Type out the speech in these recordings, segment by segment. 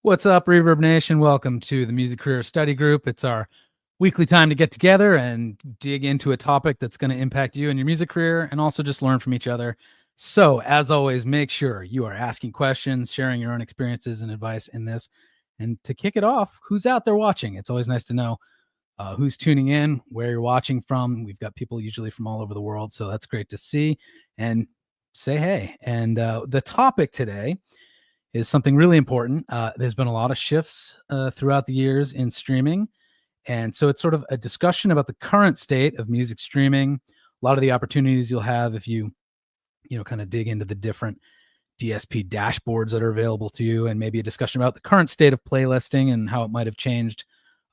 What's up, Reverb Nation? Welcome to the Music Career Study Group. It's our weekly time to get together and dig into a topic that's going to impact you and your music career, and also just learn from each other. So, as always, make sure you are asking questions, sharing your own experiences and advice in this. And to kick it off, who's out there watching? It's always nice to know who's tuning in, where you're watching from. We've got people usually from all over the world, so that's great to see. And say hey. And the topic today is something really important. There's been a lot of shifts throughout the years in streaming. And so it's sort of a discussion about the current state of music streaming, a lot of the opportunities you'll have if you kind of dig into the different DSP dashboards that are available to you, and maybe a discussion about the current state of playlisting and how it might have changed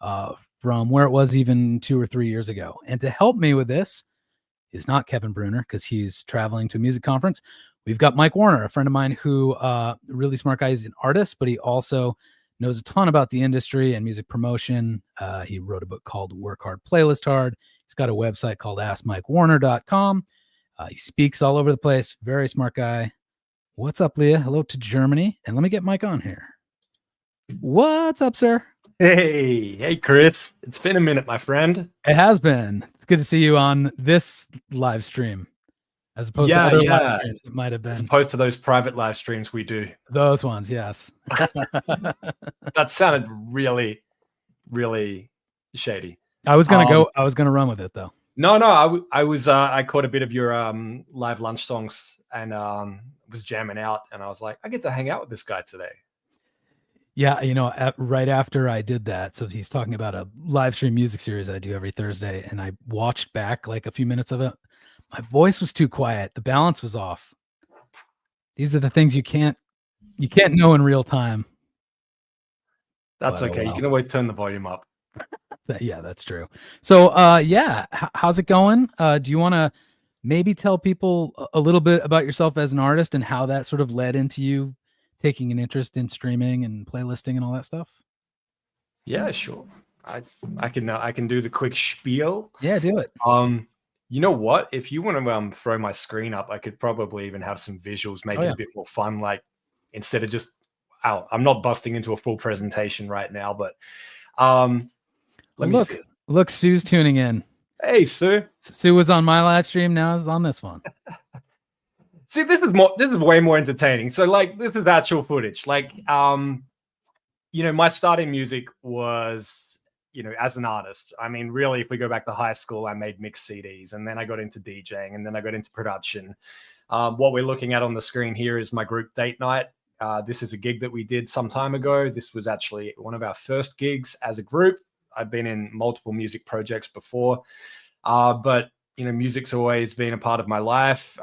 from where it was even 2 or 3 years ago. And to help me with this is not Kevin Bruner, because he's traveling to a music conference. We've got Mike Warner, a friend of mine who really smart guy. He's an artist, but he also knows a ton about the industry and music promotion. He wrote a book called Work Hard, Playlist Hard. He's got a website called AskMikeWarner.com. He speaks all over the place. Very smart guy. What's up, Leah? Hello to Germany. And let me get Mike on here. What's up, sir? Hey, Chris. It's been a minute, my friend. It has been. It's good to see you on this live stream, as opposed to other live streams it might have been. As opposed to those private live streams we do. Those ones, yes. That sounded really, really shady. I was gonna run with it though. No, I caught a bit of your live lunch songs and was jamming out, and I was like, I get to hang out with this guy today. Yeah, right after I did that, so he's talking about a live stream music series I do every Thursday, and I watched back like a few minutes of it. My voice was too quiet. The balance was off. These are the things you can't know in real time. That's okay. Well. You can always turn the volume up. Yeah, that's true. So, how's it going? Do you want to maybe tell people a little bit about yourself as an artist and how that sort of led into you taking an interest in streaming and playlisting and all that stuff? Yeah, sure. I can do the quick spiel. Yeah, do it. You know what? If you want to throw my screen up, I could probably even have some visuals, make it a bit more fun. Like instead of just, I'm not busting into a full presentation right now, but let me see. Look, Sue's tuning in. Hey, Sue. Sue was on my live stream. Now is on this one. See, this is way more entertaining. So like, this is actual footage. Like, my start in music was, as an artist. I mean, really, if we go back to high school, I made mixed CDs, and then I got into DJing, and then I got into production. What we're looking at on the screen here is my group Date Night. This is a gig that we did some time ago. This was actually one of our first gigs as a group. I've been in multiple music projects before, but, music's always been a part of my life.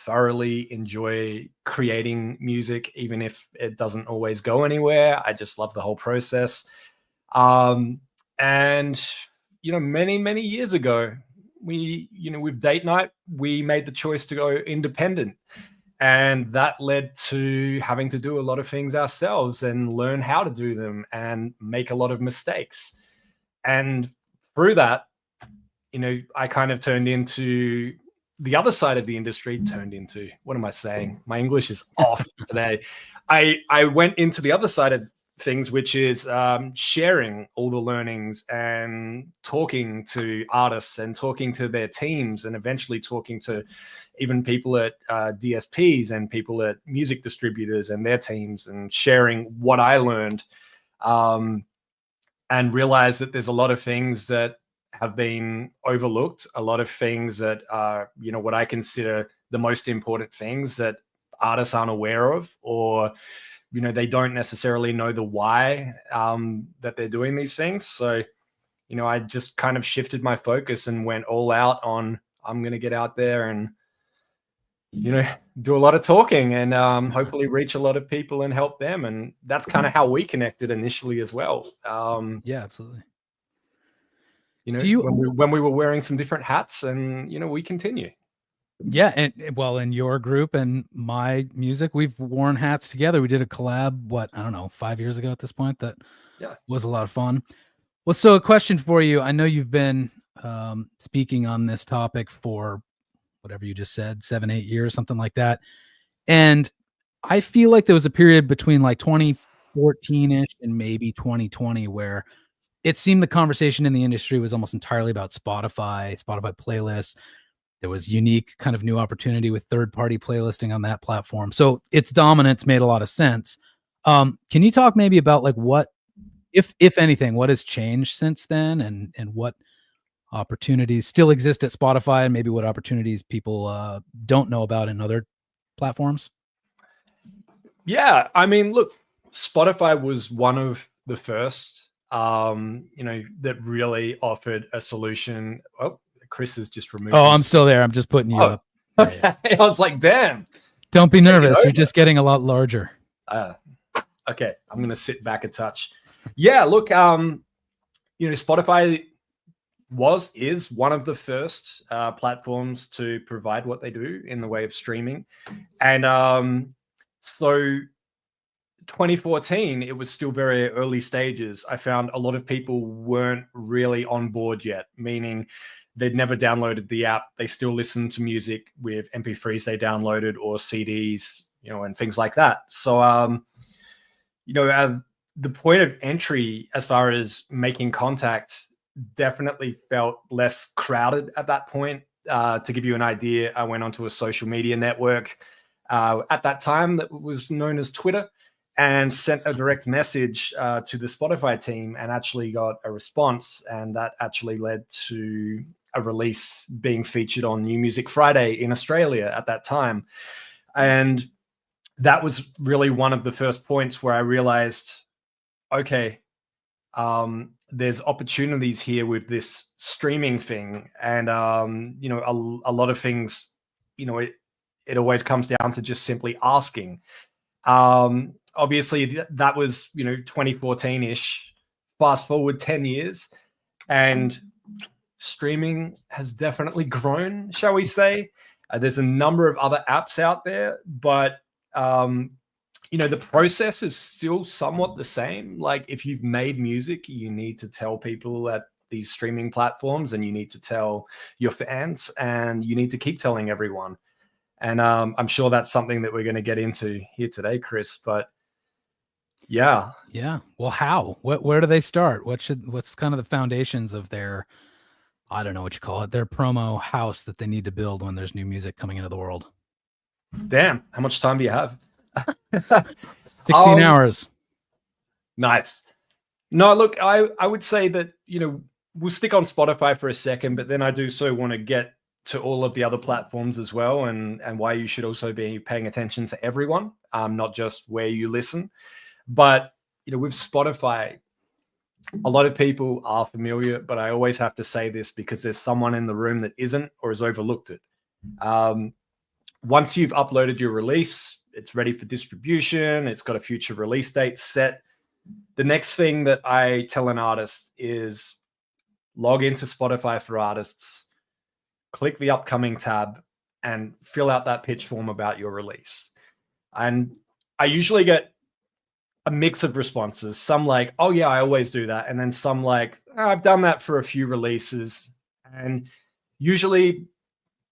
Thoroughly enjoy creating music, even if it doesn't always go anywhere. I just love the whole process. And, many, many years ago, with Date Night, we made the choice to go independent. And that led to having to do a lot of things ourselves and learn how to do them and make a lot of mistakes. And through that, I kind of turned into the other side of the industry. What am I saying? My English is off today. I went into the other side of things, which is sharing all the learnings and talking to artists and talking to their teams, and eventually talking to even people at DSPs and people at music distributors and their teams, and sharing what I learned, and realize that there's a lot of things that have been overlooked, a lot of things that are, what I consider the most important things that artists aren't aware of, or, they don't necessarily know the why that they're doing these things. So, I just kind of shifted my focus and went all out on, I'm going to get out there and, do a lot of talking and hopefully reach a lot of people and help them. And that's kind of how we connected initially as well. Yeah, absolutely. When we were wearing some different hats, and, we continue. Yeah. And in your group and my music, we've worn hats together. We did a collab, 5 years ago at this point. That was a lot of fun. Well, so a question for you. I know you've been speaking on this topic for whatever you just said, 7-8 years, something like that. And I feel like there was a period between like 2014-ish and maybe 2020 where it seemed the conversation in the industry was almost entirely about Spotify playlists. There was unique kind of new opportunity with third-party playlisting on that platform. So its dominance made a lot of sense. Can you talk maybe about like what, if anything, what has changed since then, and what opportunities still exist at Spotify, and maybe what opportunities people don't know about in other platforms? Yeah, I mean, look, Spotify was one of the first, that really offered a solution. Oh, Chris has just removed. Oh, I'm still there. I'm just putting you up. Okay, yeah. I was like, damn. Don't be nervous. You're just getting a lot larger. Okay, I'm gonna sit back a touch. Yeah, look, Spotify is one of the first platforms to provide what they do in the way of streaming, and so 2014, it was still very early stages. I found a lot of people weren't really on board yet, meaning they'd never downloaded the app. They still listened to music with MP3s they downloaded or CDs, and things like that. So, the point of entry as far as making contact definitely felt less crowded at that point. To give you an idea, I went onto a social media network at that time that was known as Twitter, and sent a direct message to the Spotify team, and actually got a response. And that actually led to a release being featured on New Music Friday in Australia at that time. And that was really one of the first points where I realized, okay, there's opportunities here with this streaming thing. And, a lot of things, it always comes down to just simply asking. Obviously that was 2014-ish. Fast forward 10 years, and streaming has definitely grown, shall we say. There's a number of other apps out there, but the process is still somewhat the same. Like, if you've made music, you need to tell people at these streaming platforms, and you need to tell your fans, and you need to keep telling everyone. And I'm sure that's something that we're going to get into here today, Chris. But yeah. Well, how? Where do they start? What's kind of the foundations of their, I don't know what you call it, their promo house that they need to build when there's new music coming into the world? Damn, how much time do you have? 16 hours. Nice. No, look, I would say that, we'll stick on Spotify for a second, but then I do so want to get to all of the other platforms as well, and why you should also be paying attention to everyone, not just where you listen. But, with Spotify, a lot of people are familiar, but I always have to say this because there's someone in the room that isn't or has overlooked it. Once you've uploaded your release, it's ready for distribution, it's got a future release date set. The next thing that I tell an artist is log into Spotify for Artists, click the upcoming tab, and fill out that pitch form about your release. And I usually get a mix of responses. Some like, oh yeah, I always do that. And then some like, oh, I've done that for a few releases. And usually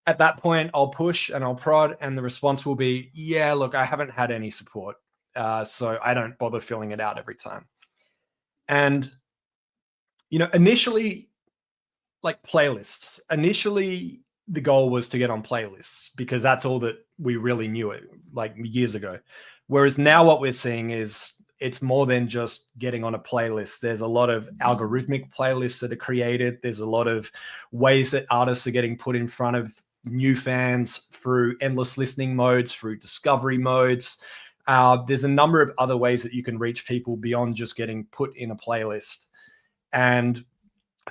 at that point, I'll push and I'll prod, and the response will be, yeah, look, I haven't had any support. So I don't bother filling it out every time. And, initially, like playlists, the goal was to get on playlists because that's all that we really knew it like years ago. Whereas now what we're seeing is it's more than just getting on a playlist. There's a lot of algorithmic playlists that are created. There's a lot of ways that artists are getting put in front of new fans through endless listening modes, through discovery modes. There's a number of other ways that you can reach people beyond just getting put in a playlist. And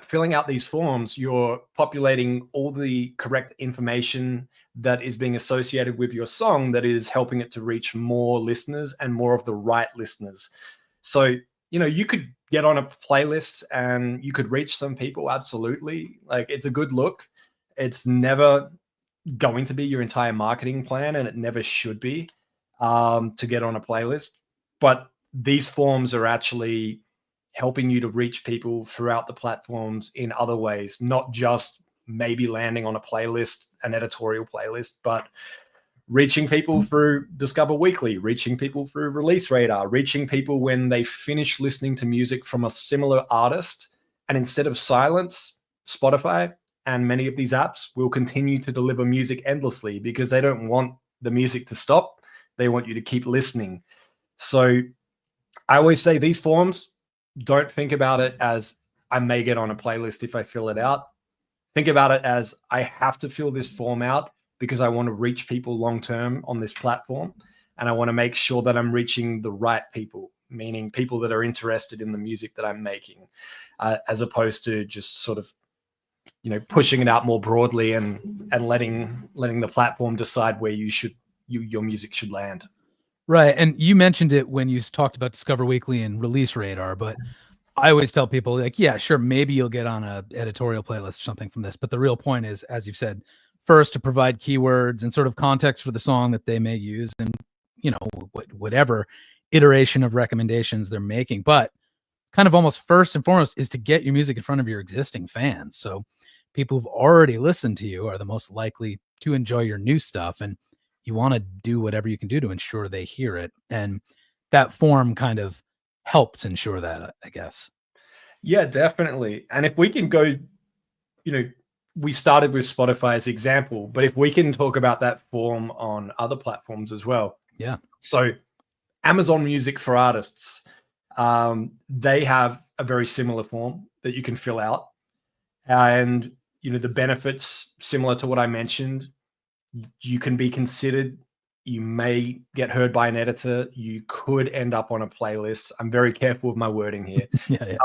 filling out these forms, you're populating all the correct information that is being associated with your song that is helping it to reach more listeners and more of the right listeners. So, you could get on a playlist and you could reach some people. Absolutely. Like, it's a good look. It's never going to be your entire marketing plan, and it never should be to get on a playlist. But these forms are actually helping you to reach people throughout the platforms in other ways, not just maybe landing on a playlist, an editorial playlist, but reaching people through Discover Weekly, reaching people through Release Radar, reaching people when they finish listening to music from a similar artist. And instead of silence, Spotify and many of these apps will continue to deliver music endlessly because they don't want the music to stop. They want you to keep listening. So I always say these forms, don't think about it as I may get on a playlist if I fill it out. Think about it as I have to fill this form out because I want to reach people long-term on this platform. And I want to make sure that I'm reaching the right people, meaning people that are interested in the music that I'm making, as opposed to just sort of, pushing it out more broadly and letting the platform decide where your music should land. Right. And you mentioned it when you talked about Discover Weekly and Release Radar, but I always tell people, like, yeah, sure, maybe you'll get on a editorial playlist or something from this. But the real point is, as you've said, first to provide keywords and sort of context for the song that they may use and, whatever iteration of recommendations they're making. But kind of almost first and foremost is to get your music in front of your existing fans. So people who've already listened to you are the most likely to enjoy your new stuff. And you want to do whatever you can do to ensure they hear it. And that form kind of helps ensure that, I guess. Yeah, definitely. And if we can go, we started with Spotify as example, but if we can talk about that form on other platforms as well. Yeah. So Amazon Music for Artists, they have a very similar form that you can fill out. And, the benefits similar to what I mentioned, you can be considered, you may get heard by an editor, you could end up on a playlist. I'm very careful with my wording here. Yeah.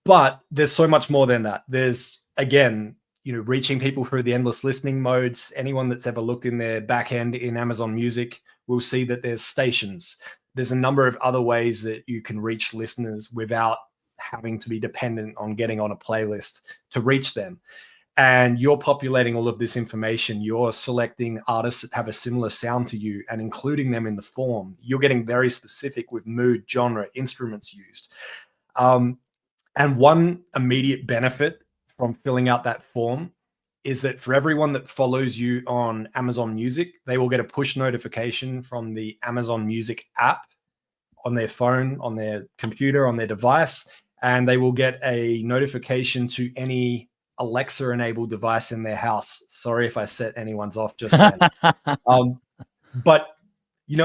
But there's so much more than that. There's, again, reaching people through the endless listening modes. Anyone that's ever looked in their back end in Amazon Music will see that there's stations. There's a number of other ways that you can reach listeners without having to be dependent on getting on a playlist to reach them. And you're populating all of this information. You're selecting artists that have a similar sound to you and including them in the form. You're getting very specific with mood, genre, instruments used. And one immediate benefit from filling out that form is that for everyone that follows you on Amazon Music, they will get a push notification from the Amazon Music app on their phone, on their computer, on their device, and they will get a notification to any Alexa-enabled device in their house. Sorry if I set anyone's off just then. But,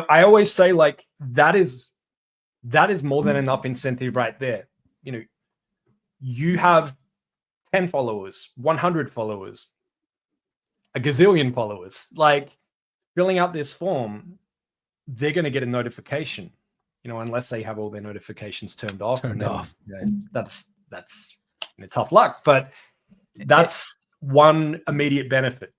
I always say, like, that is more than enough incentive right there. You have 10 followers, 100 followers, a gazillion followers. Like, filling out this form, they're going to get a notification, unless they have all their notifications turned off. That's tough luck. But that's one immediate benefit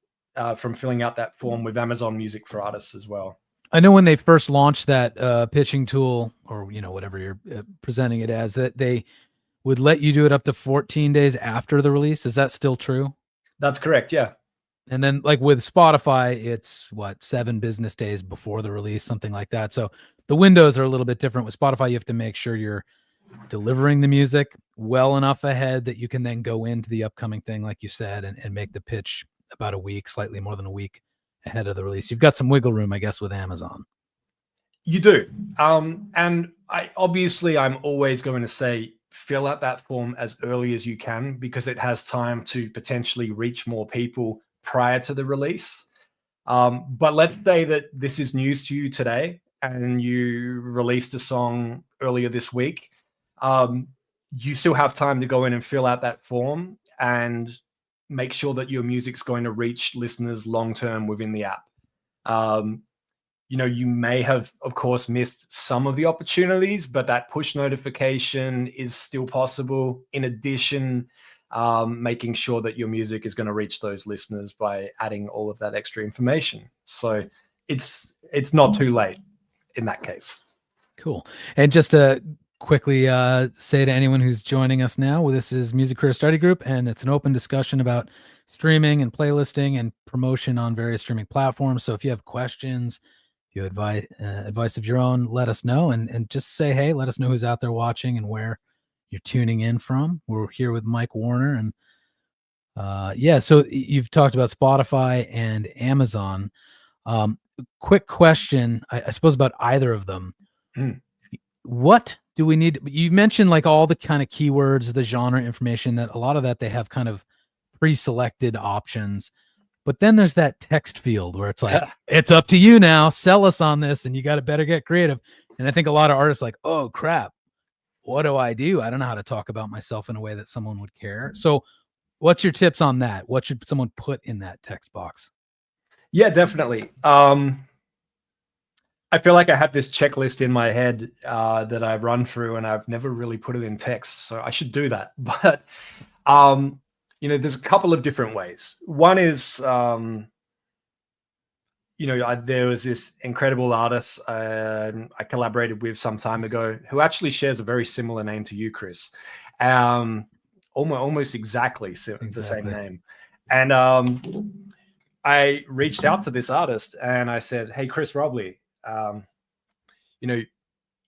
from filling out that form with Amazon Music for Artists as well. I know when they first launched that pitching tool, or whatever you're presenting it as, that they would let you do it up to 14 days after the release. Is that still true? That's correct. Yeah. And then, like with Spotify, it's 7 business days before the release, something like that. So the windows are a little bit different. With Spotify, you have to make sure you're delivering the music well enough ahead that you can then go into the upcoming thing, like you said, and make the pitch about a week, slightly more than a week ahead of the release. You've got some wiggle room, I guess, with Amazon. You do. And I'm always going to say, fill out that form as early as you can because it has time to potentially reach more people prior to the release. But let's say that this is news to you today and you released a song earlier this week. You still have time to go in and fill out that form and make sure that your music's going to reach listeners long-term within the app. You may have, of course, missed some of the opportunities, but that push notification is still possible. In addition, making sure that your music is going to reach those listeners by adding all of that extra information. So it's not too late in that case. Cool. And just to quickly say to anyone who's joining us now, this is Music Career Study Group, and it's an open discussion about streaming and playlisting and promotion on various streaming platforms. So if you have questions, if you have advice of your own, let us know, and just say, hey, let us know who's out there watching and where you're tuning in from. We're here with Mike Warner, and Yeah, so you've talked about Spotify and Amazon. Quick question, I suppose about either of them. Mm. What do we need? You mentioned like all the kind of keywords, the genre information, that a lot of that they have kind of pre-selected options. But then there's that text field where it's like, it's up to you now, sell us on this, and you got to better get creative. And I think a lot of artists like, oh crap, what do? I don't know how to talk about myself in a way that someone would care. So what's your tips on that? What should someone put in that text box? Yeah, definitely. I feel like I have this checklist in my head that I run through, and I've never really put it in text, so I should do that. But there's a couple of different ways. One is, there was this incredible artist I collaborated with some time ago who actually shares a very similar name to you, Chris. Almost exactly the same name. And I reached out to this artist and I said, "Hey, Chris Robley,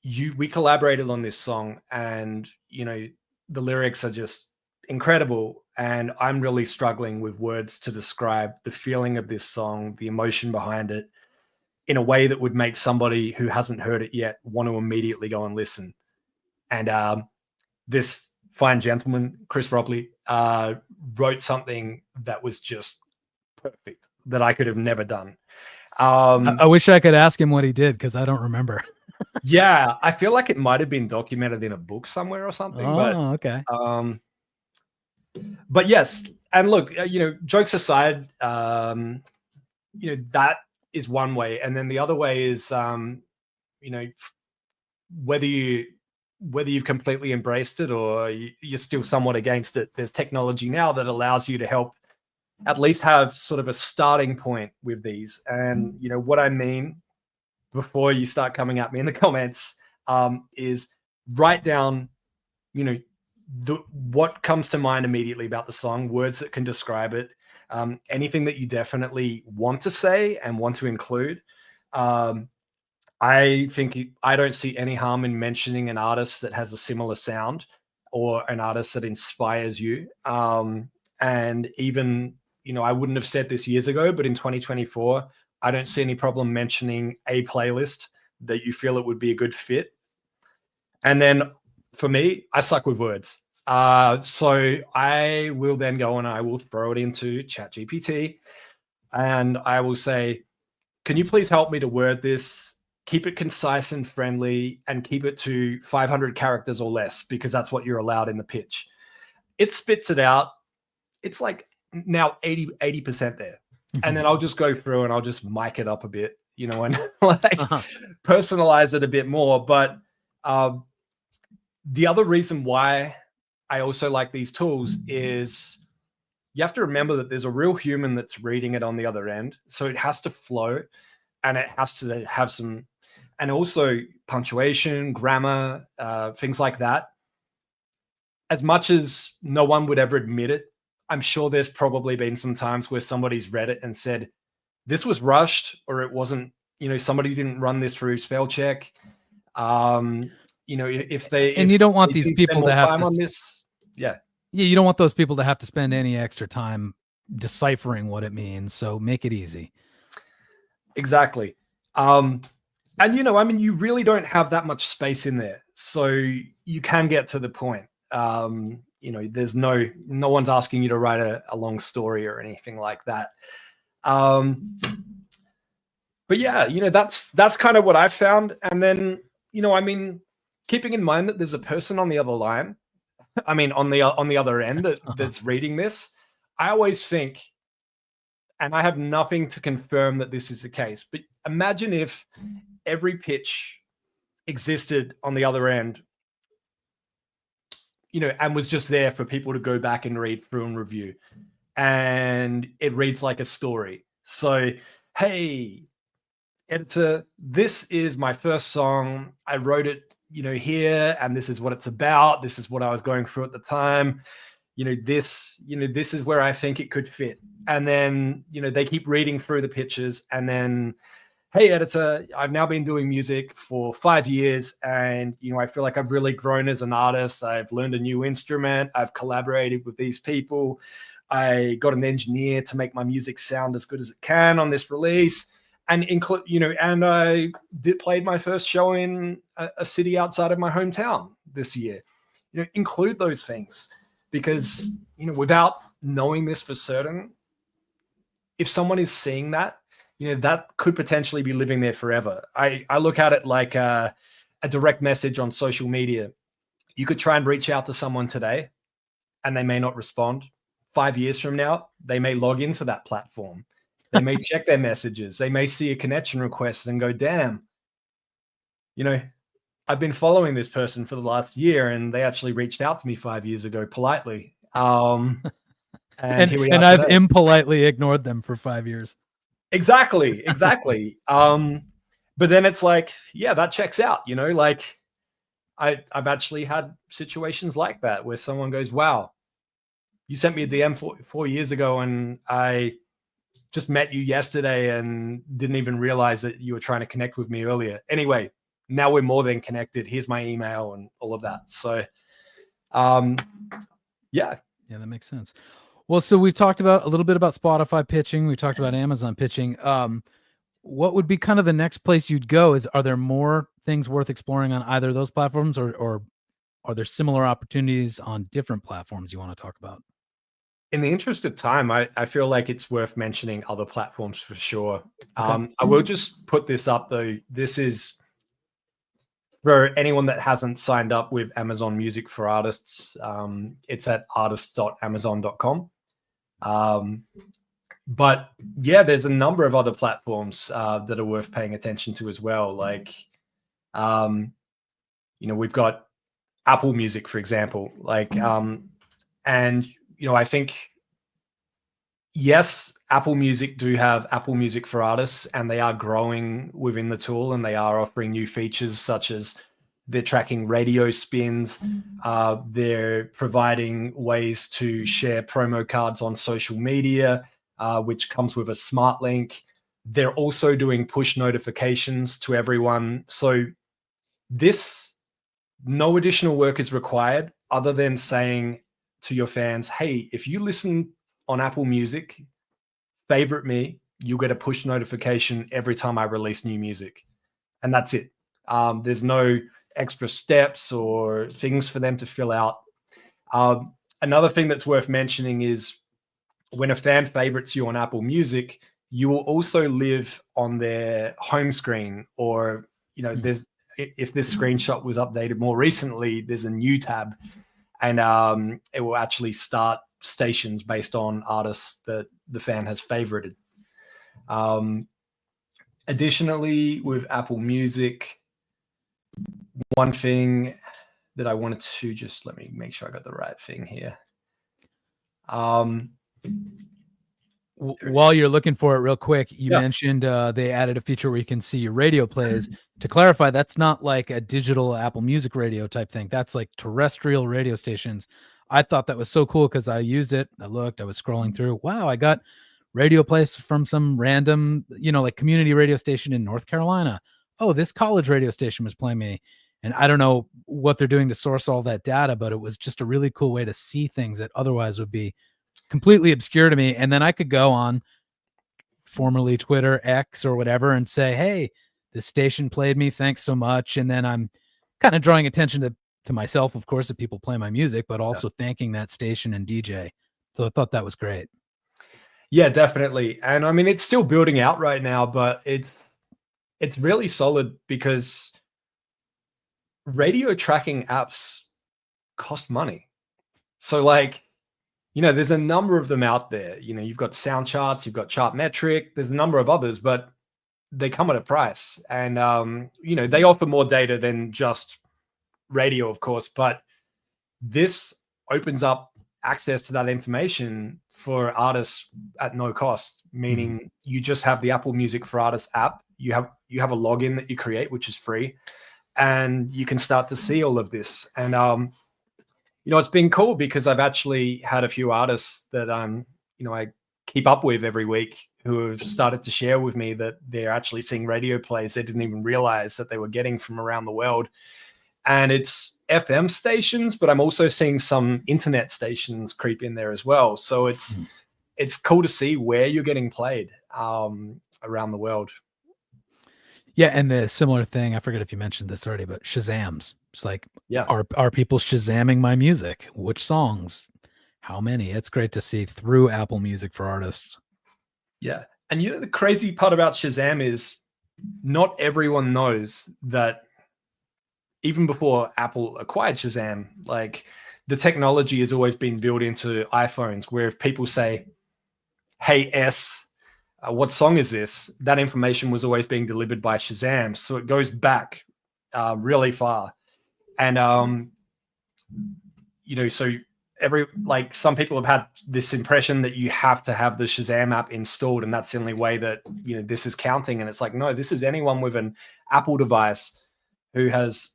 we collaborated on this song, and the lyrics are just incredible, and I'm really struggling with words to describe the feeling of this song, the emotion behind it, in a way that would make somebody who hasn't heard it yet want to immediately go and listen." And this fine gentleman, Chris Robley, wrote something that was just perfect, that I could have never done. I wish I could ask him what he did, because I don't remember. Yeah, I feel like it might have been documented in a book somewhere or something. Oh, okay. But yes, and look, jokes aside, that is one way, and then the other way is, whether you've completely embraced it or you're still somewhat against it, there's technology now that allows you to help at least have sort of a starting point with these. And what I mean, before you start coming at me in the comments, is write down, what comes to mind immediately about the song, words that can describe it, anything that you definitely want to say and want to include. I think I don't see any harm in mentioning an artist that has a similar sound or an artist that inspires you. And even, I wouldn't have said this years ago, but in 2024, I don't see any problem mentioning a playlist that you feel it would be a good fit. And then for me, I suck with words. So I will then go and I will throw it into ChatGPT and I will say, "Can you please help me to word this? Keep it concise and friendly and keep it to 500 characters or less, because that's what you're allowed in the pitch." It spits it out. It's like now 80% there. And then I'll just go through and I'll just mic it up a bit, and like personalize it a bit more. But the other reason why I also like these tools is you have to remember that there's a real human that's reading it on the other end. So it has to flow and it has to have some, and also punctuation, grammar, things like that. As much as no one would ever admit it, I'm sure there's probably been some times where somebody's read it and said, this was rushed, or it wasn't, somebody didn't run this through spell check. If they, and you don't want these people to have time on this. Yeah. Yeah. You don't want those people to have to spend any extra time deciphering what it means. So make it easy. Exactly. And, you really don't have that much space in there. So you can get to the point. There's no one's asking you to write a long story or anything like that. But yeah, that's kind of what I've found. And then, keeping in mind that there's a person on the other line, on the other end that's reading this, I always think, and I have nothing to confirm that this is the case, but imagine if every pitch existed on the other end, and was just there for people to go back and read through and review. And it reads like a story. So, hey, editor, this is my first song. I wrote it, here, and this is what it's about. This is what I was going through at the time. This is where I think it could fit. And then, they keep reading through the pitches, and then hey, editor, I've now been doing music for 5 years, and I feel like I've really grown as an artist. I've learned a new instrument. I've collaborated with these people. I got an engineer to make my music sound as good as it can on this release. And and I played my first show in a city outside of my hometown this year. Include those things, because without knowing this for certain, if someone is seeing that, that could potentially be living there forever. I look at it like a direct message on social media. You could try and reach out to someone today and they may not respond. 5 years from now, they may log into that platform. They may check their messages. They may see a connection request and go, damn, I've been following this person for the last year and they actually reached out to me 5 years ago politely. And here we are and I've today. impolitely ignored them for 5 years. Exactly. But then it's like, yeah, that checks out, like I've actually had situations like that where someone goes, wow, you sent me a DM 4 years ago and I just met you yesterday and didn't even realize that you were trying to connect with me earlier. Anyway, now we're more than connected. Here's my email and all of that. So, yeah, that makes sense. Well, so we've talked about a little bit about Spotify pitching. We talked about Amazon pitching. What would be kind of the next place you'd go? Are there more things worth exploring on either of those platforms, or are there similar opportunities on different platforms you want to talk about? In the interest of time, I feel like it's worth mentioning other platforms for sure. Okay. I will just put this up though. This is for anyone that hasn't signed up with Amazon Music for Artists. It's at artists.amazon.com. But yeah, there's a number of other platforms that are worth paying attention to as well. Like, we've got Apple Music, for example. Like, and I think, yes, Apple Music do have Apple Music for Artists, and they are growing within the tool, and they are offering new features such as they're tracking radio spins. They're providing ways to share promo cards on social media, which comes with a smart link. They're also doing push notifications to everyone. So no additional work is required other than saying to your fans, hey, if you listen on Apple Music, favorite me, you'll get a push notification every time I release new music. And that's it. There's no extra steps or things for them to fill out. Another thing that's worth mentioning is when a fan favorites you on Apple Music, you will also live on their home screen, or, if this screenshot was updated more recently, there's a new tab. And it will actually start stations based on artists that the fan has favorited. Additionally, with Apple Music, one thing that I wanted to just let me make sure I got the right thing here. While you're looking for it real quick, you mentioned they added a feature where you can see your radio plays. To clarify, that's not like a digital Apple Music radio type thing. That's like terrestrial radio stations. I thought that was so cool because I used it. I looked, I was scrolling through. Wow, I got radio plays from some random, like community radio station in North Carolina. Oh, this college radio station was playing me. And I don't know what they're doing to source all that data, but it was just a really cool way to see things that otherwise would be completely obscure to me. And then I could go on formerly Twitter, X or whatever, and say, hey, this station played me. Thanks so much. And then I'm kind of drawing attention to myself, of course, if people play my music, but also thanking that station and DJ. So I thought that was great. Yeah, definitely. And I mean, it's still building out right now, but it's really solid because radio tracking apps cost money. So like, there's a number of them out there. You've got Soundcharts, you've got Chartmetric, there's a number of others, but they come at a price. And, they offer more data than just radio, of course, but this opens up access to that information for artists at no cost, meaning you just have the Apple Music for Artists app. You have a login that you create, which is free, and you can start to see all of this. And, it's been cool because I've actually had a few artists that, I keep up with every week who have started to share with me that they're actually seeing radio plays they didn't even realize that they were getting from around the world. And it's FM stations, but I'm also seeing some internet stations creep in there as well. So it's cool to see where you're getting played around the world. Yeah, and the similar thing, I forget if you mentioned this already, but Shazams. It's like, Yeah. Are people Shazamming my music? Which songs? How many? It's great to see through Apple Music for artists. Yeah. And the crazy part about Shazam is not everyone knows that even before Apple acquired Shazam, like the technology has always been built into iPhones, where if people say, "Hey S, what song is this?" that information was always being delivered by Shazam. So it goes back really far. And, so some people have had this impression that you have to have the Shazam app installed, and that's the only way that, this is counting. And it's like, no, this is anyone with an Apple device who has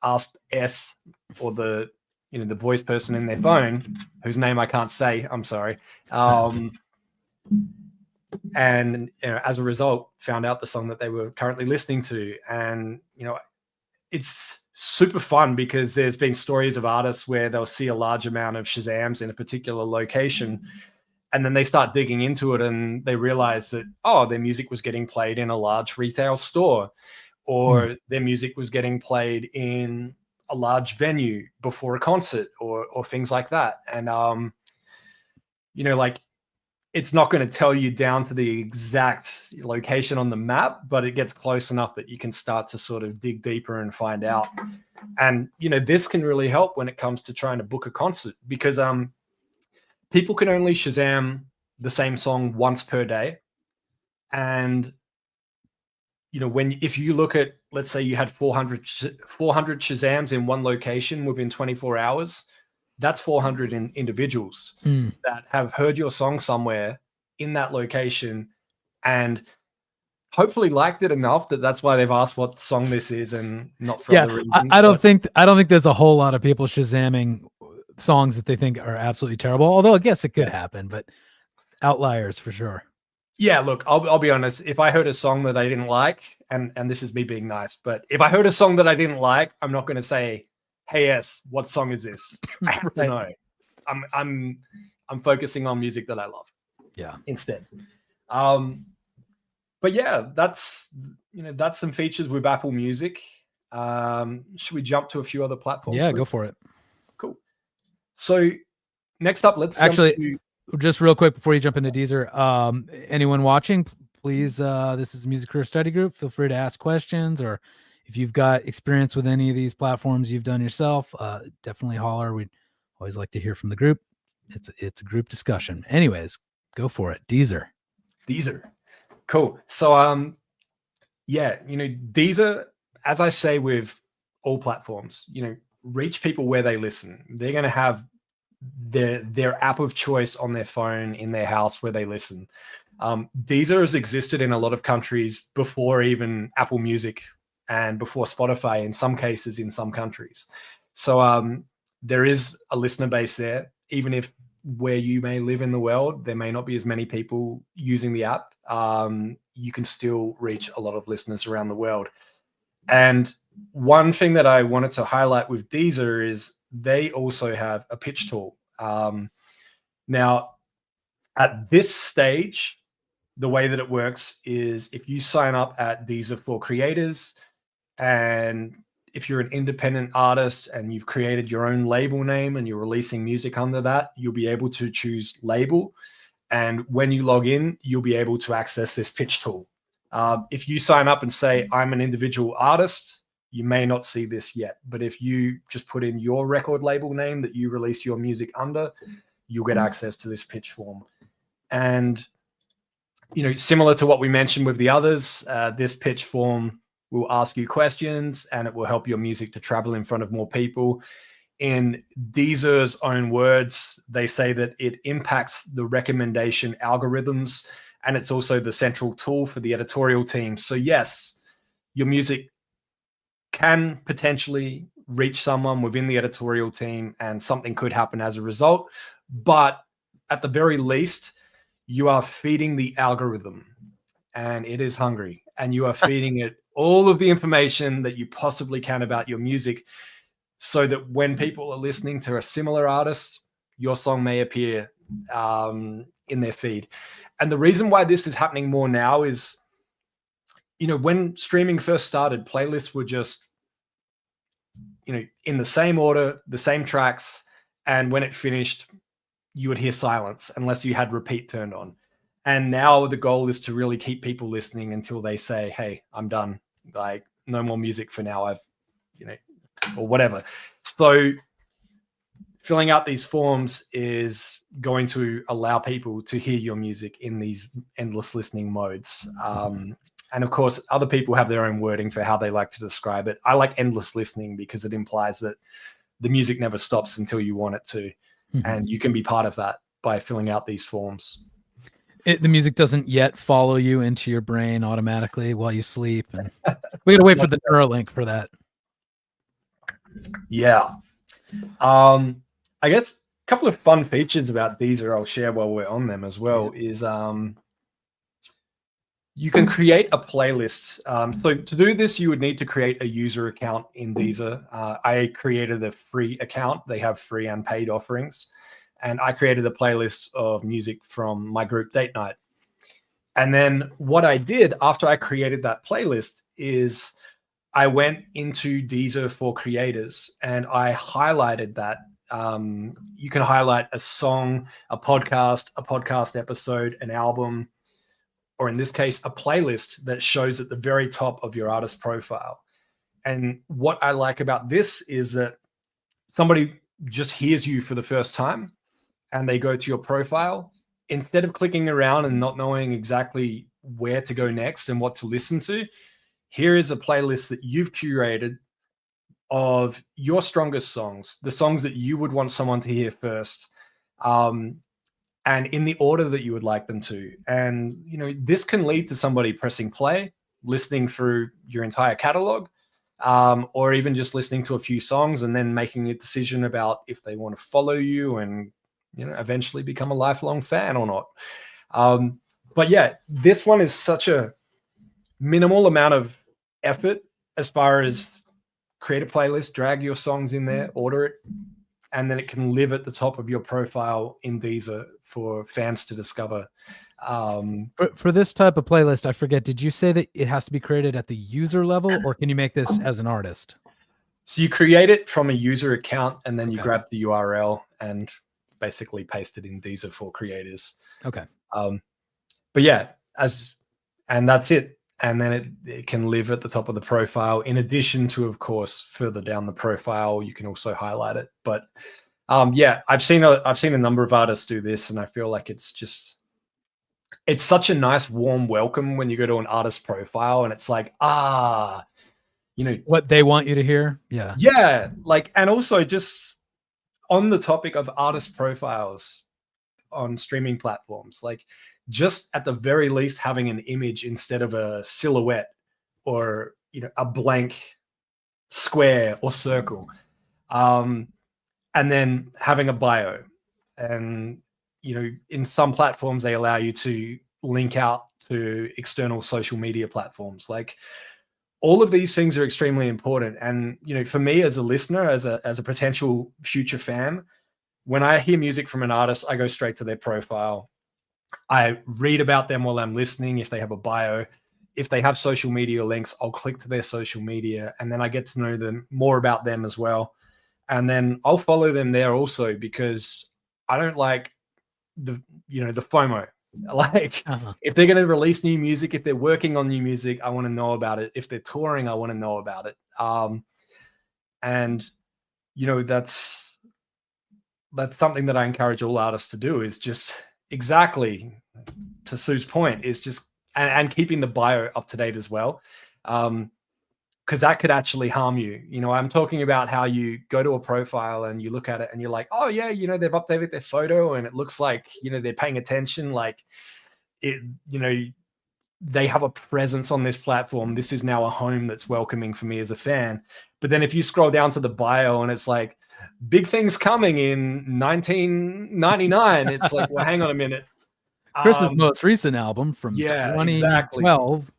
asked S, or the voice person in their phone, whose name I can't say, I'm sorry. And as a result, found out the song that they were currently listening to. And it's super fun because there's been stories of artists where they'll see a large amount of Shazams in a particular location, and then they start digging into it and they realize that, their music was getting played in a large retail store, or their music was getting played in a large venue before a concert, or things like that. And it's not going to tell you down to the exact location on the map, but it gets close enough that you can start to sort of dig deeper and find out. And, this can really help when it comes to trying to book a concert, because people can only Shazam the same song once per day. And, if you look at, let's say you had 400 Shazams in one location within 24 hours, that's 400 individuals that have heard your song somewhere in that location and hopefully liked it enough that that's why they've asked what song this is, and not for other reasons. I don't think there's a whole lot of people Shazamming songs that they think are absolutely terrible. Although I guess it could happen, but outliers for sure. Yeah, look, I'll be honest. If I heard a song that I didn't like, and this is me being nice, but if I heard a song that I didn't like, I'm not going to say, "Hey S, what song is this?" I have to know. I'm focusing on music that I love. Yeah. Instead. But yeah, that's some features with Apple Music. Should we jump to a few other platforms? Yeah, go for it. Cool. So next up, let's just real quick before you jump into Deezer. Anyone watching, please, this is the Music Career Study Group. Feel free to ask questions, or if you've got experience with any of these platforms you've done yourself, definitely holler. We'd always like to hear from the group. It's a group discussion. Anyways, go for it. Deezer. Cool. So, Deezer, as I say with all platforms, reach people where they listen. They're going to have their app of choice on their phone in their house where they listen. Deezer has existed in a lot of countries before even Apple Music and before Spotify, in some cases, in some countries. So there is a listener base there, even if where you may live in the world, there may not be as many people using the app. You can still reach a lot of listeners around the world. And one thing that I wanted to highlight with Deezer is they also have a pitch tool. Now, at this stage, the way that it works is if you sign up at Deezer for Creators, and if you're an independent artist and you've created your own label name and you're releasing music under that, you'll be able to choose label. And when you log in, you'll be able to access this pitch tool. If you sign up and say, I'm an individual artist, you may not see this yet. But if you just put in your record label name that you release your music under, you'll get access to this pitch form. And, similar to what we mentioned with the others, this pitch form will ask you questions and it will help your music to travel in front of more people. In Deezer's own words, they say that it impacts the recommendation algorithms, and it's also the central tool for the editorial team. So yes, your music can potentially reach someone within the editorial team and something could happen as a result. But at the very least, you are feeding the algorithm, and it is hungry, and you are feeding it all of the information that you possibly can about your music, so that when people are listening to a similar artist, your song may appear in their feed. And the reason why this is happening more now is, when streaming first started, playlists were just, in the same order, the same tracks. And when it finished, you would hear silence unless you had repeat turned on. And now the goal is to really keep people listening until they say, hey, I'm done. Like, no more music for now. Or whatever. So filling out these forms is going to allow people to hear your music in these endless listening modes. And of course, other people have their own wording for how they like to describe it. I like endless listening because it implies that the music never stops until you want it to. Mm-hmm. And you can be part of that by filling out these forms. The music doesn't yet follow you into your brain automatically while you sleep. And we got to wait for the Neuralink for that. Yeah. I guess a couple of fun features about Deezer I'll share while we're on them as well is you can create a playlist. So to do this, you would need to create a user account in Deezer. I created a free account. They have free and paid offerings. And I created a playlist of music from my group Date Night. And then what I did after I created that playlist is I went into Deezer for Creators and I highlighted that. You can highlight a song, a podcast episode, an album, or in this case, a playlist that shows at the very top of your artist profile. And what I like about this is that somebody just hears you for the first time and they go to your profile. Instead of clicking around and not knowing exactly where to go next and what to listen to, here is a playlist that you've curated of your strongest songs, the songs that you would want someone to hear first, and in the order that you would like them to. And, this can lead to somebody pressing play, listening through your entire catalog, or even just listening to a few songs and then making a decision about if they want to follow you and, eventually become a lifelong fan or not. But yeah, this one is such a minimal amount of effort as far as create a playlist, drag your songs in there, order it, and then it can live at the top of your profile in Deezer for fans to discover. For this type of playlist, I forget, did you say that it has to be created at the user level, or can you make this as an artist? So you create it from a user account and then you grab the URL and basically paste it in Deezer for Creators. Okay. But yeah, and that's it. And then it can live at the top of the profile. In addition to, of course, further down the profile, you can also highlight it. But yeah, I've seen a number of artists do this, and I feel like it's such a nice warm welcome when you go to an artist profile, and it's like, what they want you to hear. Yeah. Yeah. And also just on the topic of artist profiles on streaming platforms, just at the very least having an image instead of a silhouette or, a blank square or circle. And then having a bio. And, in some platforms, they allow you to link out to external social media platforms. All of these things are extremely important. And, for me as a listener, as a potential future fan, when I hear music from an artist, I go straight to their profile. I read about them while I'm listening. If they have a bio, if they have social media links, I'll click to their social media, and then I get to know them more about them as well. And then I'll follow them there also, because I don't like the FOMO. If they're going to release new music, if they're working on new music, I want to know about it. If they're touring, I want to know about it. And that's something that I encourage all artists to do, is just exactly to Sue's point, is just and keeping the bio up to date as well, because that could actually harm you. I'm talking about how you go to a profile and you look at it and you're like, oh yeah, they've updated their photo and it looks like they're paying attention, they have a presence on this platform. This is now a home that's welcoming for me as a fan. But then if you scroll down to the bio and it's like, big things coming in 1999, it's like, well, hang on a minute. Chris's most recent album from Yeah, 2012.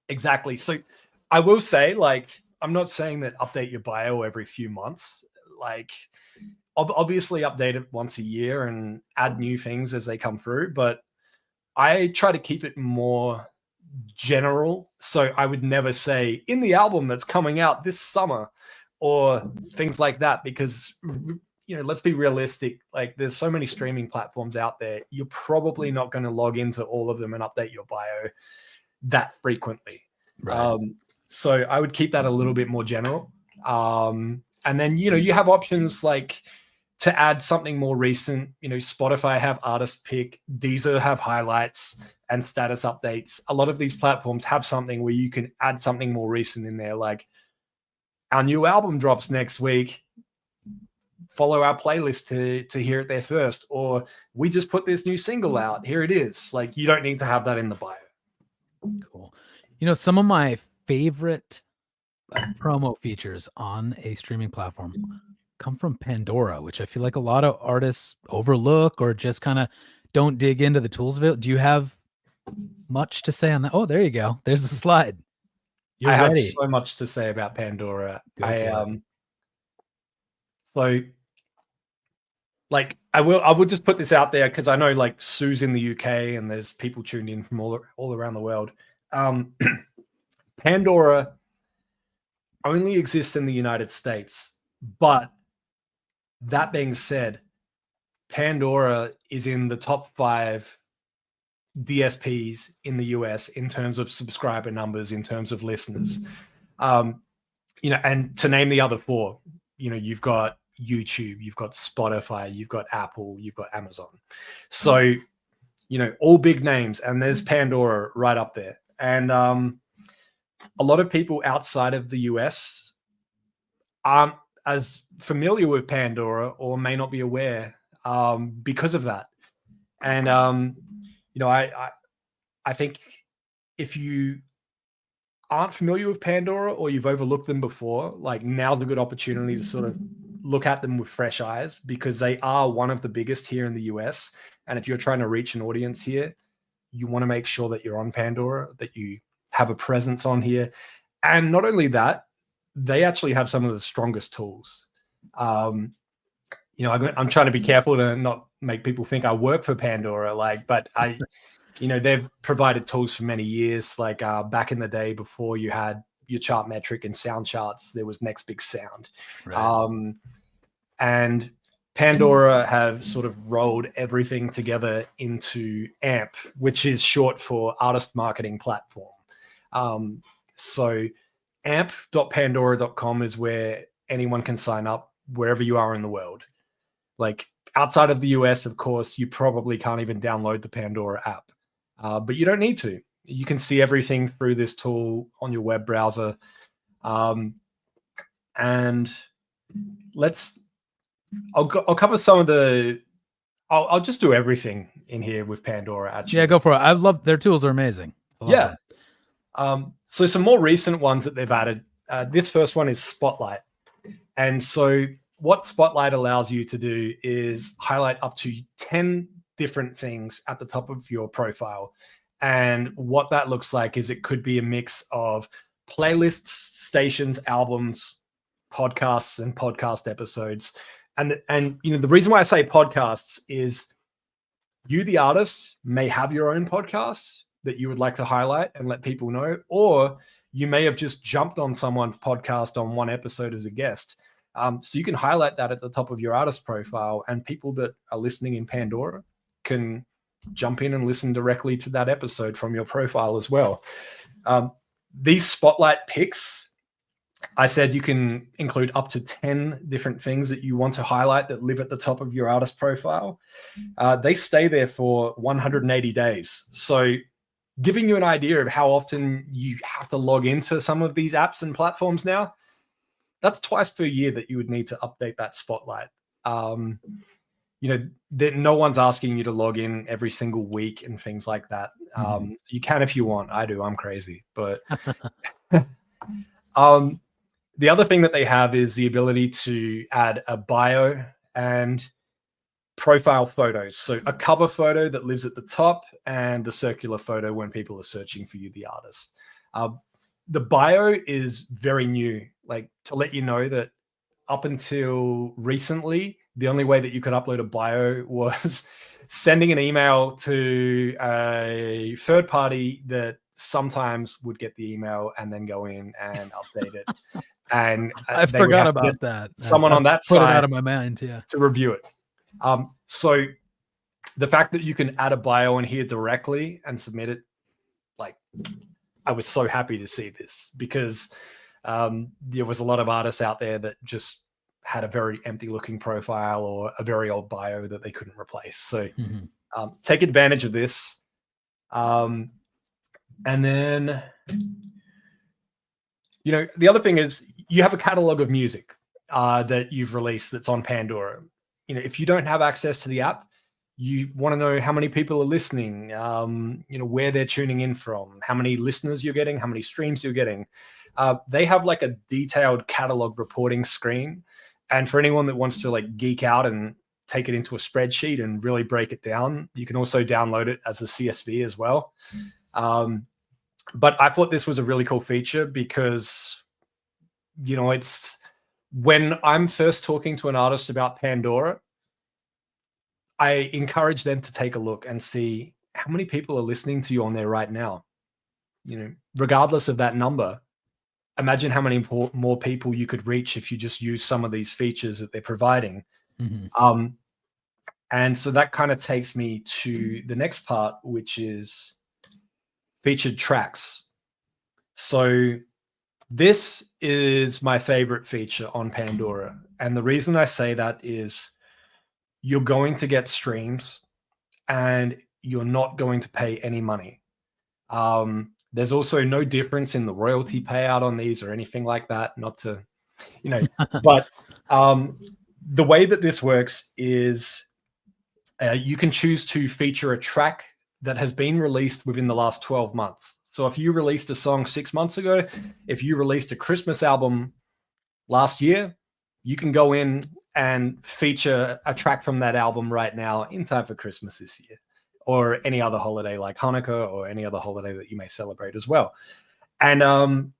Exactly. So I will say, like, I'm not saying that update your bio every few months. Like, obviously update it once a year and add new things as they come through. But I try to keep it more general. So I would never say in the album that's coming out this summer or things like that, because, you know, let's be realistic. Like, there's so many streaming platforms out there. You're probably not going to log into all of them and update your bio that frequently. Right. So I would keep that a little bit more general. And then, you know, you have options like to add something more recent. You know, Spotify have artist pick, Deezer have highlights and status updates. A lot of these platforms have something where you can add something more recent in there, like our new album drops next week. Follow our playlist to hear it there first, or we just put this new single out. Here it is. Like, you don't need to have that in the bio. Cool. You know, some of my favorite promo features on a streaming platform come from Pandora, which I feel like a lot of artists overlook or just kind of don't dig into the tools of it. Do you have much to say on that? Oh, there you go. There's the slide. You're I ready. have so much to say about Pandora. Go for it. Like, I will just put this out there because I know, like, Sue's in the UK and there's people tuned in from all around the world. Pandora only exists in the United States, but that being said, Pandora is in the top 5 DSPs in the US in terms of subscriber numbers, in terms of listeners. You know, and to name the other 4, you know, you've got YouTube, you've got Spotify, you've got Apple, you've got Amazon. So, you know, all big names, and there's Pandora right up there. And a lot of people outside of the US aren't as familiar with Pandora or may not be aware because of that. And you know, I think if you aren't familiar with Pandora or you've overlooked them before, like, now's a good opportunity to sort of look at them with fresh eyes, because they are one of the biggest here in the US. And if you're trying to reach an audience here, you want to make sure that you're on Pandora, that you have a presence on here. And not only that, they actually have some of the strongest tools. You know, I'm trying to be careful to not make people think I work for Pandora, but you know, they've provided tools for many years. Like, back in the day, before you had your Chartmetric and sound charts, there was Next Big Sound. Right. And Pandora have sort of rolled everything together into AMP, which is short for Artist Marketing Platform. So amp.pandora.com is where anyone can sign up wherever you are in the world. Like, outside of the US, of course, you probably can't even download the Pandora app. But you don't need to. You can see everything through this tool on your web browser. And I'll cover some of the. I'll just do everything in here with Pandora. Actually, yeah, go for it. I love their tools; are amazing. Yeah. So some more recent ones that they've added. This first one is Spotlight, and so what Spotlight allows you to do is highlight up to 10 different things at the top of your profile. And what that looks like is it could be a mix of playlists, stations, albums, podcasts, and podcast episodes. And you know, the reason why I say podcasts is you, the artist, may have your own podcasts that you would like to highlight and let people know, or you may have just jumped on someone's podcast on one episode as a guest. So you can highlight that at the top of your artist profile, and people that are listening in Pandora can jump in and listen directly to that episode from your profile as well. These Spotlight picks, I said you can include up to 10 different things that you want to highlight that live at the top of your artist profile. They stay there for 180 days. So giving you an idea of how often you have to log into some of these apps and platforms now, that's twice per year that you would need to update that Spotlight. You know, no one's asking you to log in every single week and things like that. You can if you want. I do. I'm crazy. But the other thing that they have is the ability to add a bio. And profile photos. So a cover photo that lives at the top and the circular photo when people are searching for you, the artist. The bio is very new, like to let you know that up until recently, the only way that you could upload a bio was sending an email to a third party that sometimes would get the email and then go in and update it. And I they would forgot have to about get that. someone on that put it side out of my mind. Yeah. to review it. So the fact that you can add a bio in here directly and submit it, like, I was so happy to see this, because there was a lot of artists out there that just had a very empty looking profile or a very old bio that they couldn't replace. So take advantage of this. And then, you know, the other thing is you have a catalog of music that you've released that's on Pandora. You know, if you don't have access to the app, you want to know how many people are listening, you know, where they're tuning in from, how many listeners you're getting, how many streams you're getting. They have like a detailed catalog reporting screen. And for anyone that wants to like geek out and take it into a spreadsheet and really break it down, you can also download it as a CSV as well. But I thought this was a really cool feature because, you know, it's when I'm first talking to an artist about Pandora, I encourage them to take a look and see how many people are listening to you on there right now. You know, regardless of that number, imagine how many more people you could reach if you just use some of these features that they're providing. And so that kind of takes me to the next part, which is featured tracks. So this is my favorite feature on Pandora. And the reason I say that is you're going to get streams and you're not going to pay any money. There's also no difference in the royalty payout on these or anything like that. Not to, you know, but the way that this works is you can choose to feature a track that has been released within the last 12 months. So if you released a song 6 months ago, if you released a Christmas album last year, you can go in and feature a track from that album right now in time for Christmas this year, or any other holiday like Hanukkah or any other holiday that you may celebrate as well. And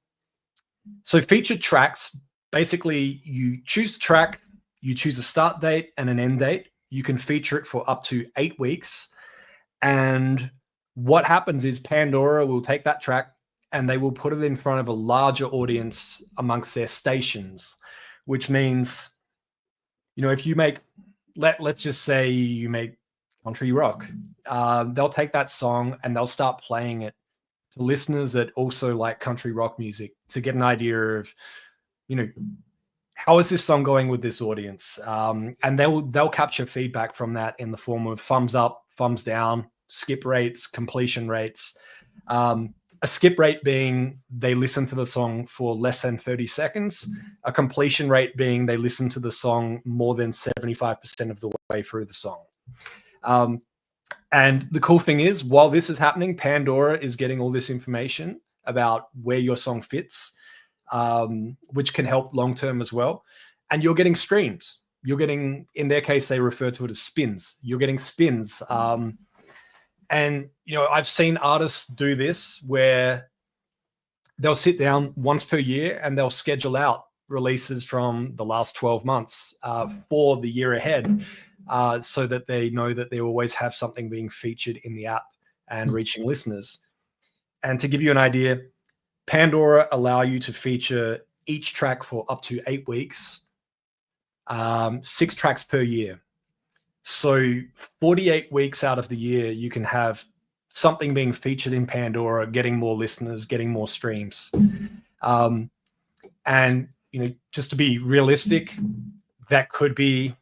so featured tracks, basically you choose the track, you choose a start date and an end date. You can feature it for up to 8 weeks. And what happens is Pandora will take that track and they will put it in front of a larger audience amongst their stations, which means, you know, if you make, let's just say you make country rock, they'll take that song and they'll start playing it to listeners that also like country rock music to get an idea of, you know, how is this song going with this audience? And they'll capture feedback from that in the form of thumbs up, thumbs down, skip rates, completion rates. A skip rate being they listen to the song for less than 30 seconds. A completion rate being they listen to the song more than 75% of the way through the song. And the cool thing is, while this is happening, Pandora is getting all this information about where your song fits, which can help long-term as well. And you're getting streams. You're getting, in their case, they refer to it as spins. You're getting spins. And, you know, I've seen artists do this where they'll sit down once per year and they'll schedule out releases from the last 12 months for the year ahead, so that they know that they always have something being featured in the app and reaching listeners. And to give you an idea, Pandora allow you to feature each track for up to 8 weeks, 6 tracks per year. So 48 weeks out of the year, you can have something being featured in Pandora, getting more listeners, getting more streams. And, you know, just to be realistic, that could be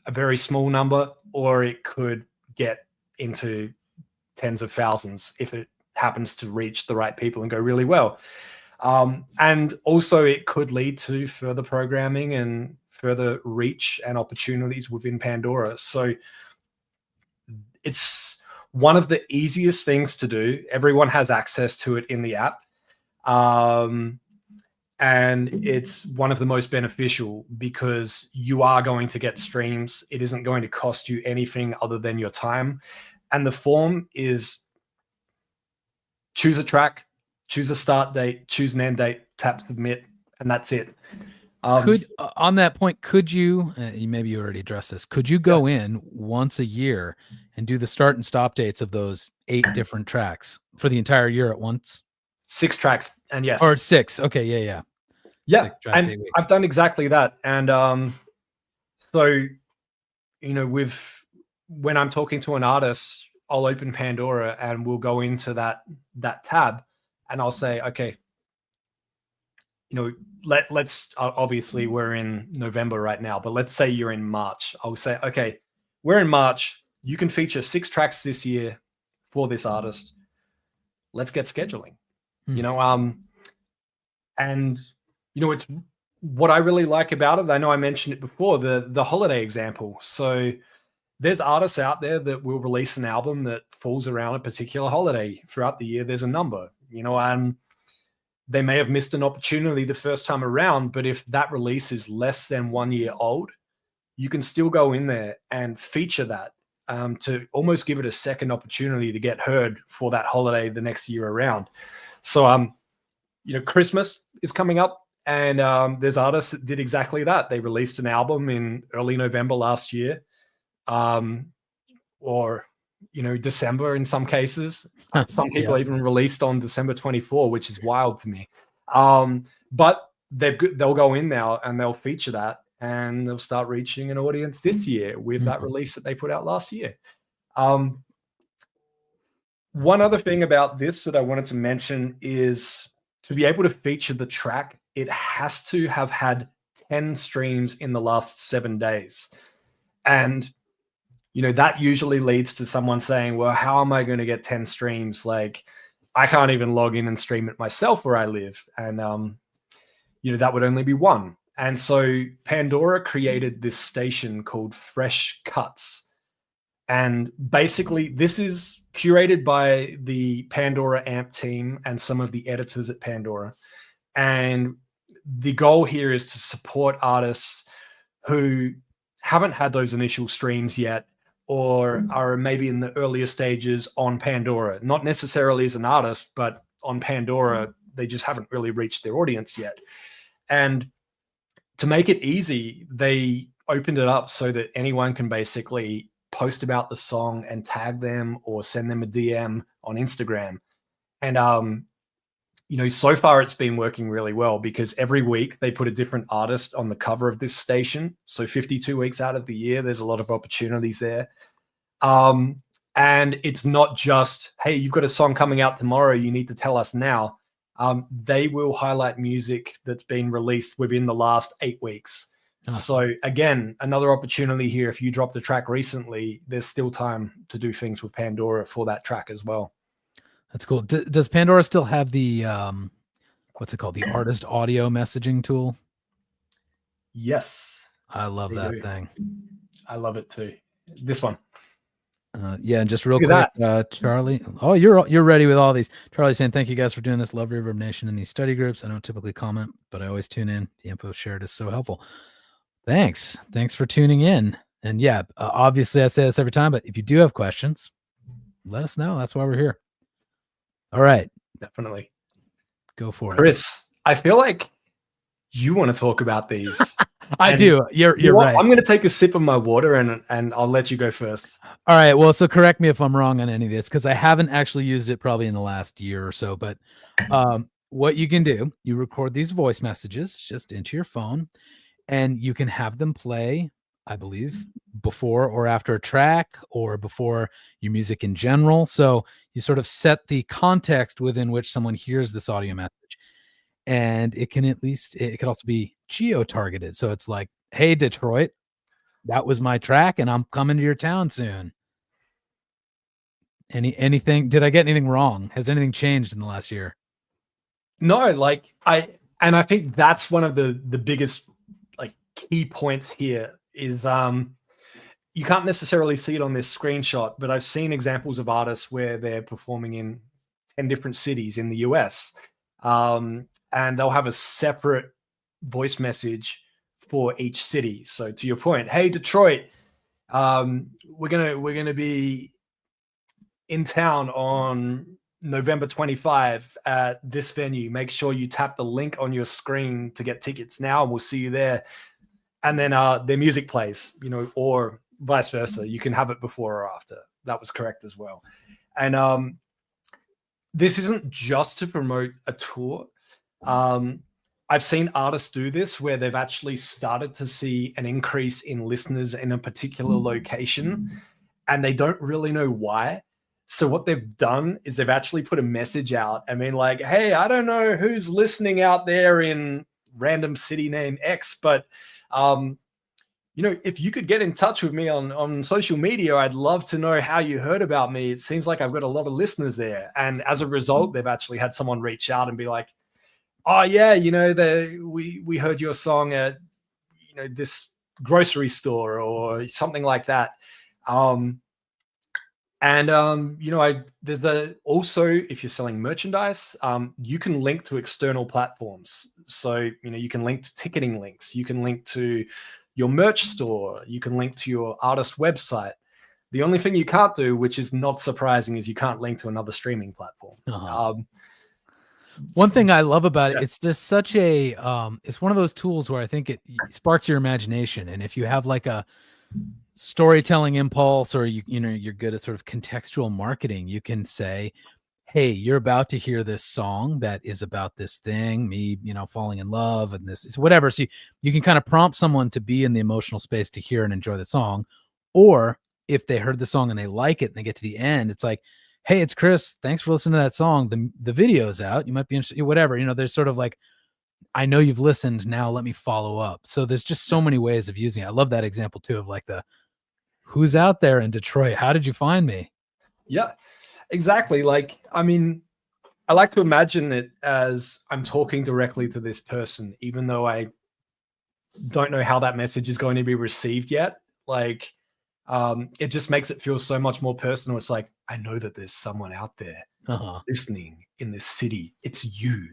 a very small number, or it could get into tens of thousands if it happens to reach the right people and go really well. And also it could lead to further programming and further reach and opportunities within Pandora. So it's one of the easiest things to do. Everyone has access to it in the app. And And it's one of the most beneficial because you are going to get streams. It isn't going to cost you anything other than your time. And the form is choose a track, choose a start date, choose an end date, tap submit, and that's it. On that point, could you maybe you already addressed this, could you go in once a year and do the start and stop dates of those 8 different tracks for the entire year at once? 6 tracks, and yes. Or 6. Okay, yeah. Yeah, tracks, and I've done exactly that. And so, you know, when I'm talking to an artist, I'll open Pandora and we'll go into that tab, and I'll say, okay, you know, let's obviously we're in November right now, but let's say you're in March. I'll say, okay, we're in March. You can feature 6 tracks this year for this artist. Let's get scheduling. You know, and you know, it's what I really like about it. I know I mentioned it before, the holiday example. So there's artists out there that will release an album that falls around a particular holiday throughout the year. There's a number, you know, and they may have missed an opportunity the first time around, but if that release is less than 1 year old, you can still go in there and feature that to almost give it a second opportunity to get heard for that holiday the next year around. So, you know, Christmas is coming up, and there's artists that did exactly that. They released an album in early November last year, or, you know, December in some cases. Some people even released on December 24, which is wild to me. But they'll go in now and they'll feature that, and they'll start reaching an audience this year with that release that they put out last year. One other thing about this that I wanted to mention is to be able to feature the track, it has to have had 10 streams in the last 7 days. And, you know, that usually leads to someone saying, well, how am I going to get 10 streams? Like, I can't even log in and stream it myself where I live. And, you know, that would only be 1. And so Pandora created this station called Fresh Cuts. And basically, this is curated by the Pandora AMP team and some of the editors at Pandora. And the goal here is to support artists who haven't had those initial streams yet, or are maybe in the earlier stages on Pandora, not necessarily as an artist, but on Pandora, they just haven't really reached their audience yet. And to make it easy, they opened it up so that anyone can basically post about the song and tag them or send them a DM on Instagram. And, you know, so far it's been working really well because every week they put a different artist on the cover of this station. So 52 weeks out of the year, there's a lot of opportunities there. And it's not just, hey, you've got a song coming out tomorrow, you need to tell us now. They will highlight music that's been released within the last 8 weeks. Oh. So again, another opportunity here. If you dropped a track recently, there's still time to do things with Pandora for that track as well. That's cool. Does Pandora still have the, what's it called? The artist audio messaging tool? Yes. I love that thing. I love it too. This one. Yeah, and just real quick, Charlie. Oh, you're ready with all these. Charlie saying, thank you guys for doing this. Love Reverb Nation in these study groups. I don't typically comment, but I always tune in. The info shared is so helpful. Thanks for tuning in. And yeah, obviously I say this every time, but if you do have questions, let us know. That's why we're here. All right. Definitely. Go for it. Chris, I feel like you want to talk about these. I do. You're right. I'm going to take a sip of my water and I'll let you go first. All right. Well, so correct me if I'm wrong on any of this, because I haven't actually used it probably in the last year or so. But what you can do, you record these voice messages just into your phone, and you can have them play, I believe, before or after a track or before your music in general. So you sort of set the context within which someone hears this audio message. And it could also be geo-targeted. So it's like, hey, Detroit, that was my track and I'm coming to your town soon. Anything? Did I get anything wrong? Has anything changed in the last year? No, I think that's one of the biggest key points here is you can't necessarily see it on this screenshot, but I've seen examples of artists where they're performing in 10 different cities in the US. and they'll have a separate voice message for each city. So to your point, hey Detroit, we're gonna be in town on November 25 at this venue. Make sure you tap the link on your screen to get tickets now, and we'll see you there. And then their music plays, or vice versa. You can have it before or after. That was correct as well. And this isn't just to promote a tour. I've seen artists do this where they've actually started to see an increase in listeners in a particular location, and they don't really know why. So what they've done is they've actually put a message out. I mean, like, hey, I don't know who's listening out there in random city name X, but if you could get in touch with me on social media, I'd love to know how you heard about me. It seems like I've got a lot of listeners there. And as a result, they've actually had someone reach out and be like, oh yeah, we heard your song at, this grocery store or something like that. There's also, if you're selling merchandise, you can link to external platforms. So, you can link to ticketing links, you can link to your merch store, you can link to your artist website. The only thing you can't do, which is not surprising, is you can't link to another streaming platform. One thing I love about it, it's just such a, it's one of those tools where I think it sparks your imagination. And if you have like a storytelling impulse, or you're good at sort of contextual marketing, you can say, hey, you're about to hear this song that is about this thing, me, falling in love, and this is whatever. So you can kind of prompt someone to be in the emotional space to hear and enjoy the song. Or if they heard the song and they like it and they get to the end, it's like, hey, it's Chris. Thanks for listening to that song. The video's out. You might be interested, whatever. There's sort of like, I know you've listened. Now let me follow up. So there's just so many ways of using it. I love that example too, of like who's out there in Detroit? How did you find me? Yeah, exactly. Like, I mean, I like to imagine it as I'm talking directly to this person, even though I don't know how that message is going to be received yet. Like, it just makes it feel so much more personal. It's like, I know that there's someone out there listening in this city. It's you.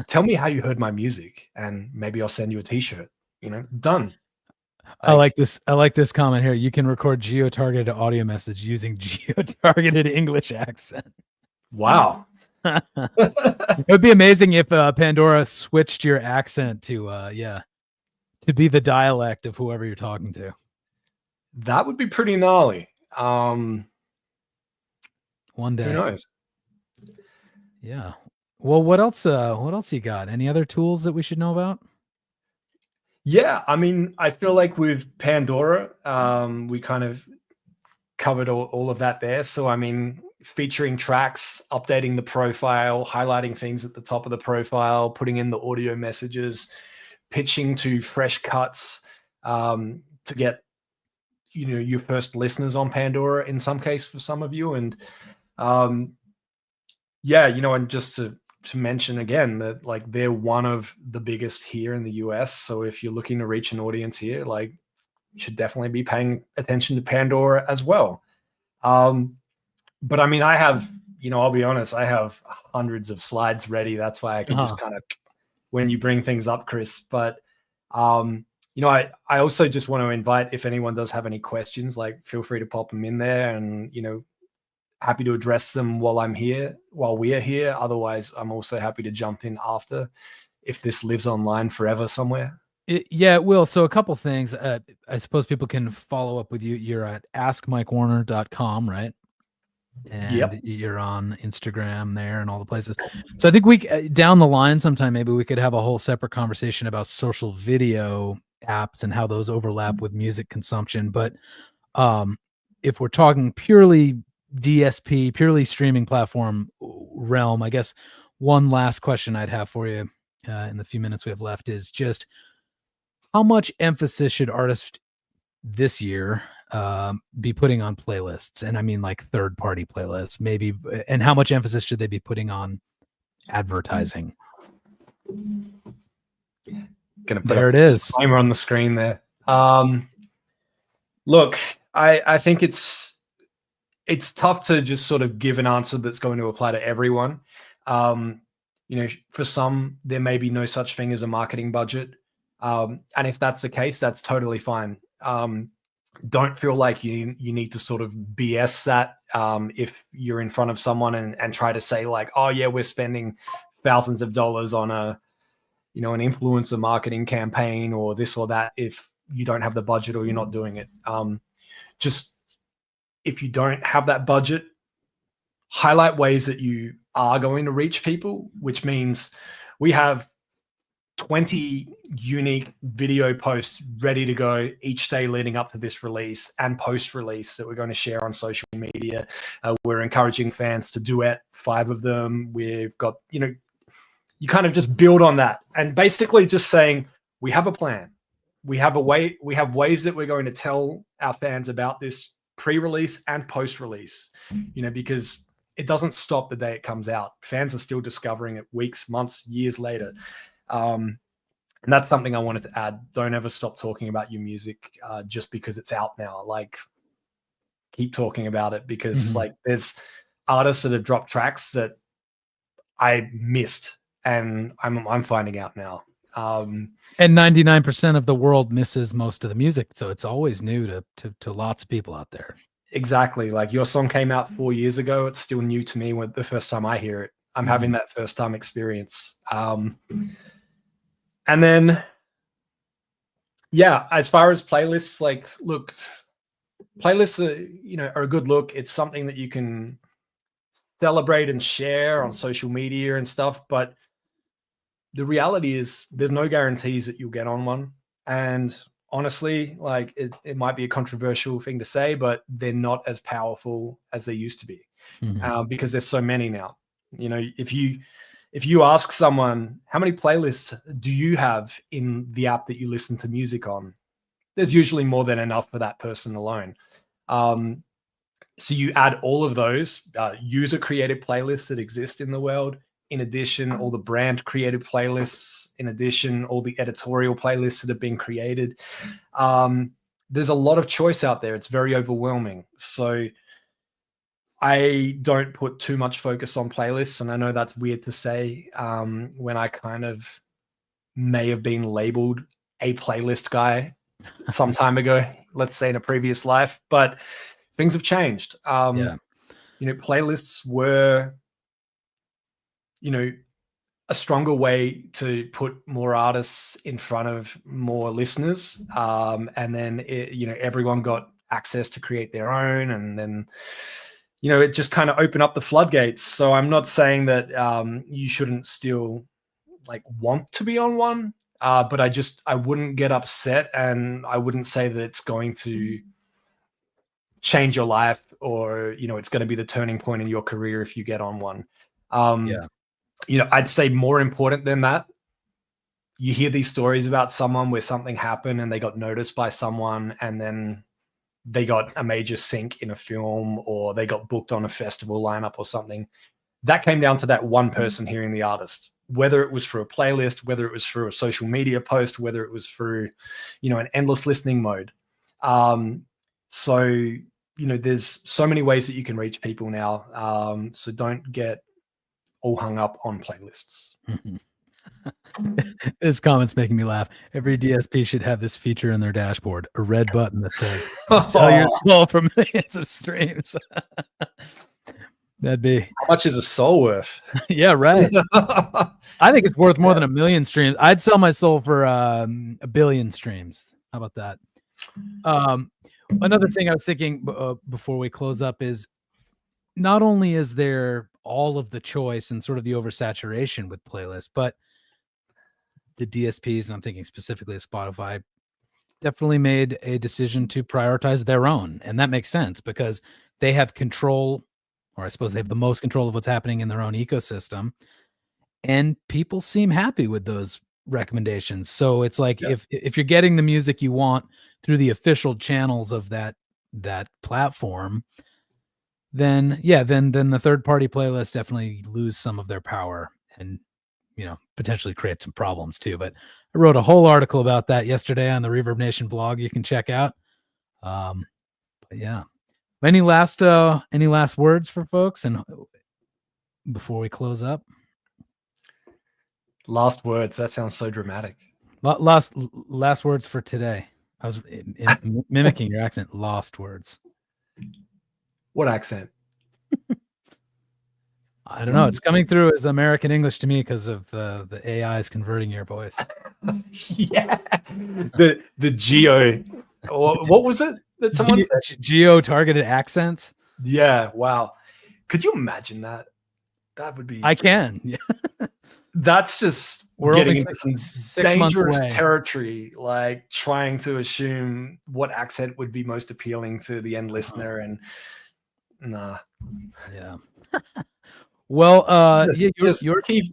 Tell me how you heard my music, and maybe I'll send you a t-shirt. Done. I like this comment here. You can record geo-targeted audio message using geo-targeted English accent. Wow. It would be amazing if Pandora switched your accent to be the dialect of whoever you're talking to. That would be pretty gnarly. One day. Who knows? Yeah. Well, what else you got? Any other tools that we should know about? Yeah, I mean, I feel like with Pandora, we kind of covered all of that there. So, I mean, featuring tracks, updating the profile, highlighting things at the top of the profile, putting in the audio messages, pitching to fresh cuts to get, your first listeners on Pandora in some case for some of you. And and just to mention again that, like, they're one of the biggest here in the US. So if you're looking to reach an audience here, like, you should definitely be paying attention to Pandora as well. But I mean, I have, I'll be honest, I have hundreds of slides ready. That's why I can just kind of, when you bring things up, Chris. But, I also just want to invite, if anyone does have any questions, like, feel free to pop them in there, and, happy to address them while we're here. Otherwise, I'm also happy to jump in after, if this lives online forever somewhere. It will. So a couple things. I suppose people can follow up with you. You're at askmikewarner.com, right? And You're on Instagram there and all the places. So I think we down the line sometime, maybe we could have a whole separate conversation about social video apps and how those overlap with music consumption. But if we're talking purely DSP, purely streaming platform realm, I guess one last question I'd have for you in the few minutes we have left is just, how much emphasis should artists this year be putting on playlists? And I mean, like, third-party playlists, maybe. And how much emphasis should they be putting on advertising? Gonna put there it is. Timer on the screen there. Look, I think it's tough to just sort of give an answer that's going to apply to everyone. for some, there may be no such thing as a marketing budget. And if that's the case, that's totally fine. Don't feel like you need to sort of BS that if you're in front of someone and try to say like, oh yeah, we're spending thousands of dollars on an influencer marketing campaign or this or that, if you don't have the budget or you're not doing it. Just if you don't have that budget, highlight ways that you are going to reach people, which means we have 20 unique video posts ready to go each day leading up to this release and post-release that we're going to share on social media. We're encouraging fans to duet 5 of them. We've got, you kind of just build on that and basically just saying, we have a plan. We have ways that we're going to tell our fans about this pre-release and post-release, because it doesn't stop the day it comes out. Fans are still discovering it weeks, months, years later. And that's something I wanted to add. Don't ever stop talking about your music just because it's out now. Like, keep talking about it, because like there's artists that have dropped tracks that I missed and I'm finding out now. And 99% of the world misses most of the music, so it's always new to lots of people out there. Exactly. Like, your song came out 4 years ago. It's still new to me when the first time I hear it. I'm having that first time experience. And then, yeah, as far as playlists, like, look, playlists are a good look. It's something that you can celebrate and share on social media and stuff. But the reality is there's no guarantees that you'll get on one. And honestly, like, it might be a controversial thing to say, but they're not as powerful as they used to be because there's so many now. If you ask someone, how many playlists do you have in the app that you listen to music on? There's usually more than enough for that person alone. So you add all of those user created playlists that exist in the world. In addition, all the brand created playlists. In addition, all the editorial playlists that have been created. There's a lot of choice out there. It's very overwhelming. So I don't put too much focus on playlists. And I know that's weird to say when I kind of may have been labeled a playlist guy some time ago, let's say in a previous life, but things have changed. Playlists were, a stronger way to put more artists in front of more listeners. And then, everyone got access to create their own. And then, it just kind of opened up the floodgates. So I'm not saying that you shouldn't still like want to be on one, but I wouldn't get upset, and I wouldn't say that it's going to change your life or, it's going to be the turning point in your career if you get on one. I'd say more important than that, you hear these stories about someone where something happened and they got noticed by someone and then they got a major sync in a film or they got booked on a festival lineup or something. That came down to that one person hearing the artist, whether it was through a playlist, whether it was through a social media post, whether it was through, an endless listening mode. So, there's so many ways that you can reach people now. So don't get all hung up on playlists. This comment's making me laugh. Every DSP should have this feature in their dashboard, a red button that says sell your soul for millions of streams. That'd be, how much is a soul worth? Yeah, right. I think it's worth more than 1 million streams. I'd sell my soul for 1 billion streams. How about that? Another thing I was thinking before we close up is, not only is there all of the choice and sort of the oversaturation with playlists, but the DSPs, and I'm thinking specifically of Spotify, definitely made a decision to prioritize their own. And that makes sense because they have control, or I suppose they have the most control of what's happening in their own ecosystem. And people seem happy with those recommendations. So it's like, if you're getting the music you want through the official channels of that platform, then the third party playlists definitely lose some of their power and, potentially create some problems too. But I wrote a whole article about that yesterday on the Reverb Nation blog you can check out. But yeah. Any last words for folks and before we close up? Last words. That sounds so dramatic. Last words for today. I was mimicking your accent. Lost words. What accent? I don't know. It's coming through as American English to me because of the AI is converting your voice. Yeah. The geo. What was it that someone said? Geo-targeted accents. Yeah. Wow. Could you imagine that? That would be. I can. Yeah. That's just We're getting only into some 6 months dangerous away. territory, like trying to assume what accent would be most appealing to the end listener. And nah. Yeah. Well, just keep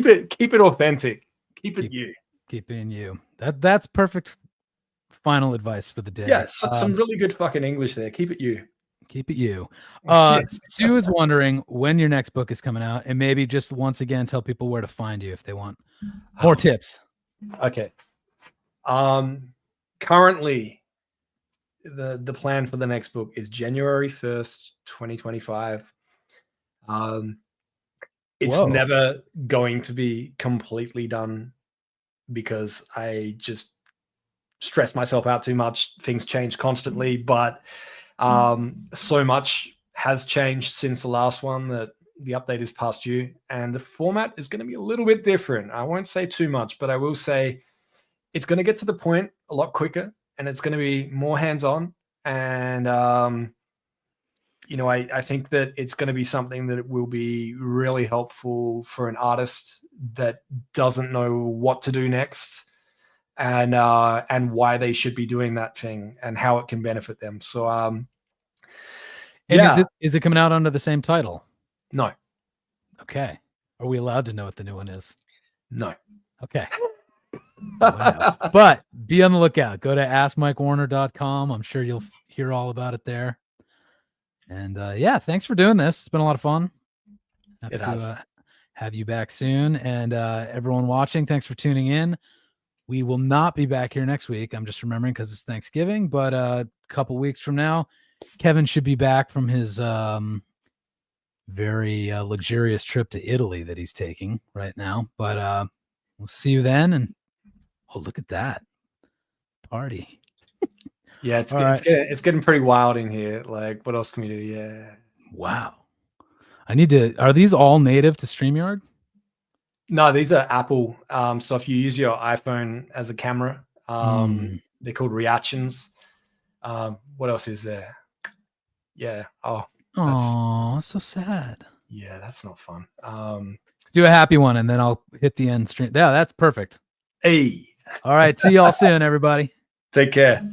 it authentic. Keep it you. Keep being you. That's perfect final advice for the day. Yeah, some really good fucking English there. Keep it you. Keep it you. Yeah. Sue is wondering when your next book is coming out, and maybe just once again tell people where to find you if they want more tips. Okay. Currently, the plan for the next book is January 1st, 2025. It's Whoa. never going to be completely done because I just stress myself out too much. Things change constantly, but so much has changed since the last one that the update is past due, and the format is going to be a little bit different. I won't say too much, but I will say it's going to get to the point a lot quicker, and it's going to be more hands-on. And I think that it's going to be something that will be really helpful for an artist that doesn't know what to do next, and why they should be doing that thing and how it can benefit them. So yeah. Is it coming out under the same title? No. Okay. Are we allowed to know what the new one is? No. Okay. But be on the lookout. Go to askmikewarner.com. I'm sure you'll hear all about it there. And yeah, thanks for doing this. It's been a lot of fun. It has. Have you back soon. And everyone watching, thanks for tuning in. We will not be back here next week. I'm just remembering because it's Thanksgiving, but a couple weeks from now, Kevin should be back from his very luxurious trip to Italy that he's taking right now. But we'll see you then. And oh, look at that party. Yeah, it's getting pretty wild in here. Like, what else can we do? Yeah. Wow. Are these all native to StreamYard? No, these are Apple. So if you use your iPhone as a camera, they're called reactions. What else is there? Yeah. Oh, so sad. Yeah, that's not fun. Do a happy one, and then I'll hit the end stream. Yeah, that's perfect. Hey. All right. See y'all soon, everybody. Take care.